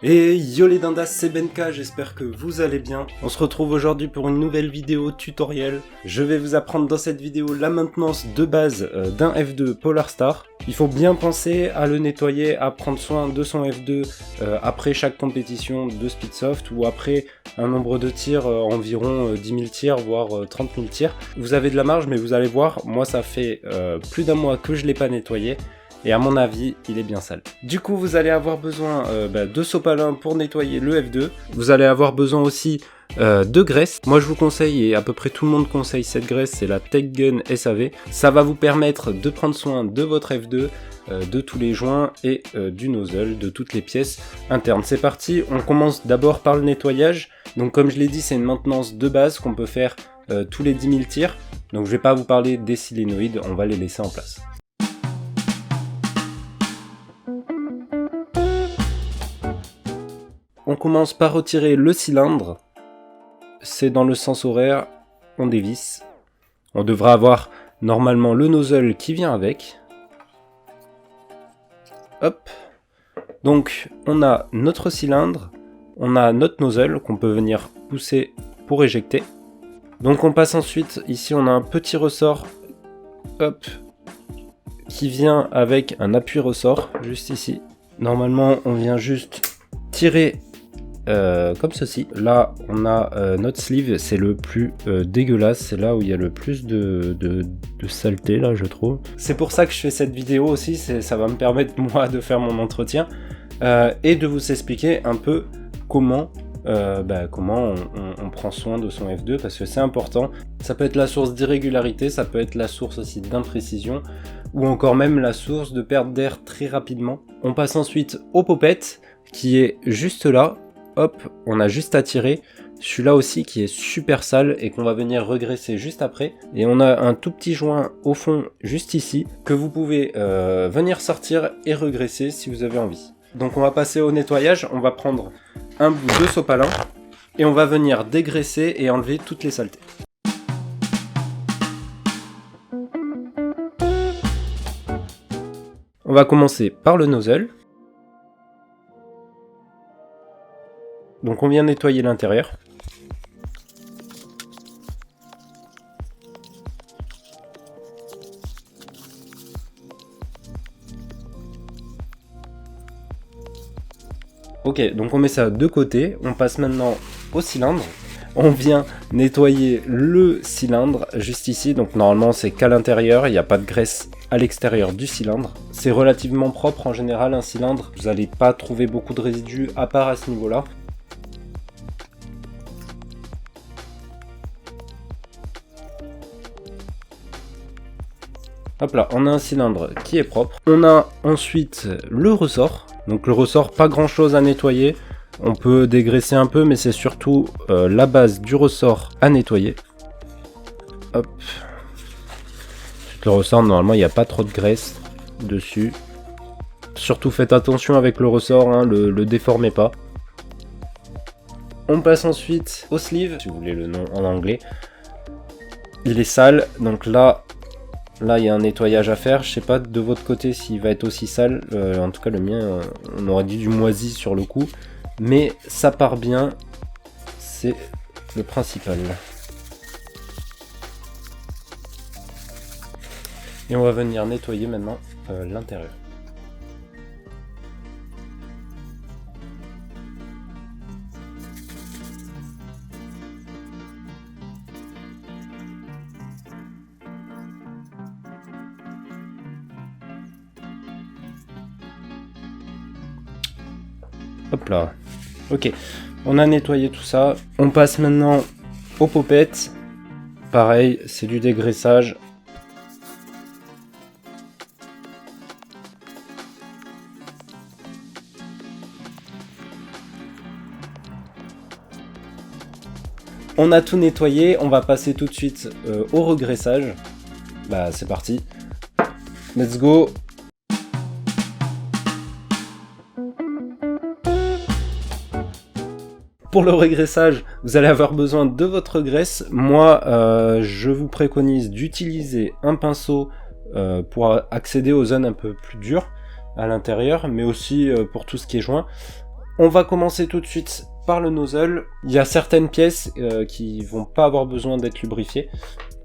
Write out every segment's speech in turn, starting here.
Et yo les dindas, c'est Benka, j'espère que vous allez bien. On se retrouve aujourd'hui pour une nouvelle vidéo tutoriel. Je vais vous apprendre dans cette vidéo la maintenance de base d'un F2 Polarstar. Il faut bien penser à le nettoyer, à prendre soin de son F2 après chaque compétition de Speedsoft ou après un nombre de tirs environ 10 000 tirs, voire 30 000 tirs. Vous avez de la marge, mais vous allez voir, moi ça fait plus d'un mois que je ne l'ai pas nettoyé. Et à mon avis, il est bien sale. Du coup, vous allez avoir besoin de sopalin pour nettoyer le F2. Vous allez avoir besoin aussi de graisse. Moi, je vous conseille, et à peu près tout le monde conseille cette graisse, c'est la Tech Gun SAV. Ça va vous permettre de prendre soin de votre F2, de tous les joints et du nozzle, de toutes les pièces internes. C'est parti, on commence d'abord par le nettoyage. Donc comme je l'ai dit, c'est une maintenance de base qu'on peut faire tous les 10 000 tirs. Donc je vais pas vous parler des solénoïdes, on va les laisser en place. On commence par retirer le cylindre, c'est dans le sens horaire, on dévisse. On devra avoir normalement le nozzle qui vient avec. Hop. Donc on a notre cylindre, on a notre nozzle qu'on peut venir pousser pour éjecter. Donc on passe ensuite, ici on a un petit ressort, hop, qui vient avec un appui ressort, juste ici. Normalement on vient juste tirer comme ceci. Là on a notre sleeve, c'est le plus dégueulasse, c'est là où il y a le plus de saleté là je trouve. C'est pour ça que je fais cette vidéo aussi, ça va me permettre moi de faire mon entretien et de vous expliquer un peu comment on prend soin de son F2 parce que c'est important. Ça peut être la source d'irrégularité, ça peut être la source aussi d'imprécision ou encore même la source de perte d'air très rapidement. On passe ensuite au popette qui est juste là. Hop, on a juste à tirer. Celui-là aussi qui est super sale et qu'on va venir regraisser juste après. Et on a un tout petit joint au fond juste ici que vous pouvez venir sortir et regraisser si vous avez envie. Donc on va passer au nettoyage. On va prendre un bout de sopalin et on va venir dégraisser et enlever toutes les saletés. On va commencer par le nozzle. Donc on vient nettoyer l'intérieur. Ok, donc on met ça de côté. On passe maintenant au cylindre. On vient nettoyer le cylindre juste ici. Donc normalement c'est qu'à l'intérieur, il n'y a pas de graisse à l'extérieur du cylindre. C'est relativement propre en général un cylindre. Vous n'allez pas trouver beaucoup de résidus à part à ce niveau-là. Hop là, on a un cylindre qui est propre. On a ensuite le ressort. Donc le ressort, pas grand chose à nettoyer. On peut dégraisser un peu, mais c'est surtout la base du ressort à nettoyer. Hop. Le ressort, normalement, il n'y a pas trop de graisse dessus. Surtout faites attention avec le ressort, hein, le déformez pas. On passe ensuite au sleeve, si vous voulez le nom en anglais. Il est sale, donc là, il y a un nettoyage à faire. Je sais pas de votre côté s'il va être aussi sale. En tout cas, le mien, on aurait dit du moisi sur le coup. Mais ça part bien. C'est le principal. Et on va venir nettoyer maintenant l'intérieur. Hop là. Ok, on a nettoyé tout ça. On passe maintenant aux popettes. Pareil, c'est du dégraissage. On a tout nettoyé, on va passer tout de suite au regraissage. Bah c'est parti. Let's go. Pour le regraissage, vous allez avoir besoin de votre graisse. Moi, je vous préconise d'utiliser un pinceau pour accéder aux zones un peu plus dures à l'intérieur, mais aussi pour tout ce qui est joint. On va commencer tout de suite par le nozzle. Il y a certaines pièces qui vont pas avoir besoin d'être lubrifiées.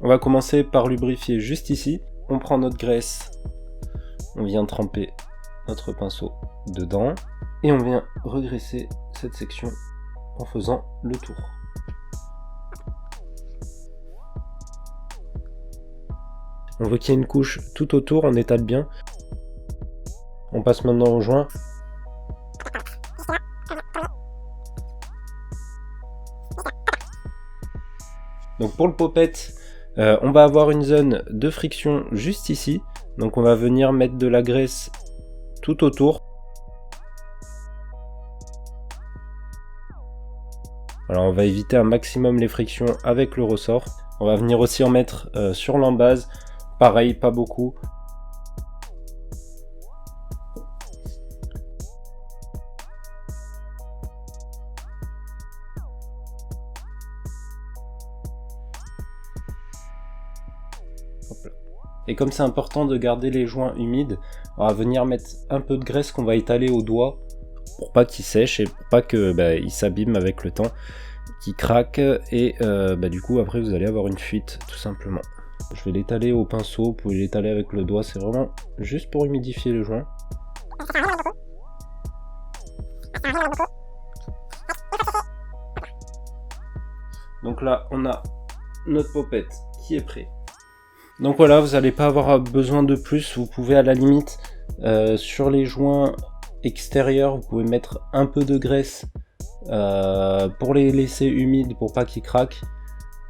On va commencer par lubrifier juste ici. On prend notre graisse, on vient tremper notre pinceau dedans et on vient regraisser cette section en faisant le tour. On veut qu'il y ait une couche tout autour, on étale bien. On passe maintenant au joint. Donc pour le poppet, on va avoir une zone de friction juste ici. Donc on va venir mettre de la graisse tout autour. Alors on va éviter un maximum les frictions avec le ressort. On va venir aussi en mettre sur l'embase. Pareil, pas beaucoup. Et comme c'est important de garder les joints humides, on va venir mettre un peu de graisse qu'on va étaler au doigt pour pas qu'il sèche et pour pas que il s'abîme avec le temps, qu'il craque et du coup après vous allez avoir une fuite tout simplement. Je vais l'étaler au pinceau, vous pouvez l'étaler avec le doigt, c'est vraiment juste pour humidifier le joint. Donc là on a notre poppet qui est prêt. Donc voilà, vous n'allez pas avoir besoin de plus, vous pouvez à la limite sur les joints extérieurs, vous pouvez mettre un peu de graisse pour les laisser humides pour pas qu'ils craquent.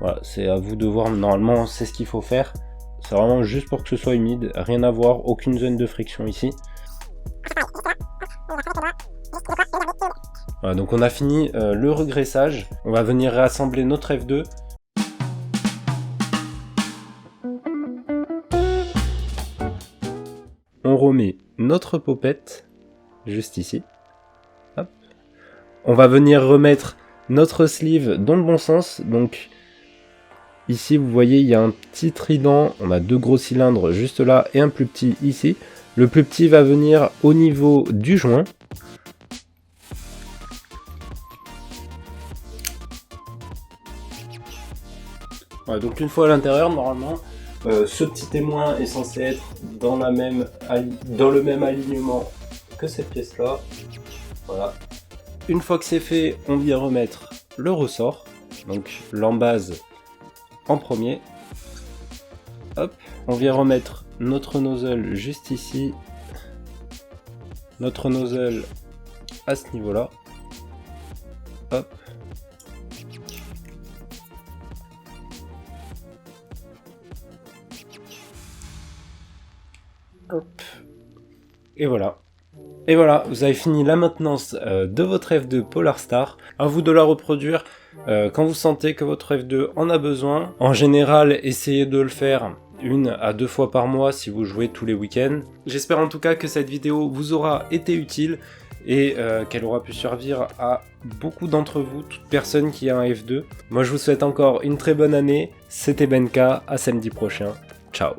Voilà, c'est à vous de voir, normalement c'est ce qu'il faut faire. C'est vraiment juste pour que ce soit humide, rien à voir, aucune zone de friction ici. Voilà, donc on a fini le regraissage, on va venir réassembler notre F2. On remet notre poppet juste ici. Hop. On va venir remettre notre sleeve dans le bon sens. Donc ici vous voyez il y a un petit trident. On a deux gros cylindres juste là et un plus petit ici. Le plus petit va venir au niveau du joint. Voilà, donc une fois à l'intérieur normalement. Ce petit témoin est censé être dans le même alignement que cette pièce là. Voilà. Une fois que c'est fait, on vient remettre le ressort, donc l'embase en premier. Hop, on vient remettre notre nozzle juste ici, notre nozzle à ce niveau là. Hop. Hop. Et voilà. Et voilà, vous avez fini la maintenance de votre F2 Polarstar. À vous de la reproduire quand vous sentez que votre F2 en a besoin. En général, essayez de le faire 1 à 2 fois par mois si vous jouez tous les week-ends. J'espère en tout cas que cette vidéo vous aura été utile et qu'elle aura pu servir à beaucoup d'entre vous, toute personne qui a un F2. Moi je vous souhaite encore une très bonne année. C'était Benka, à samedi prochain. Ciao.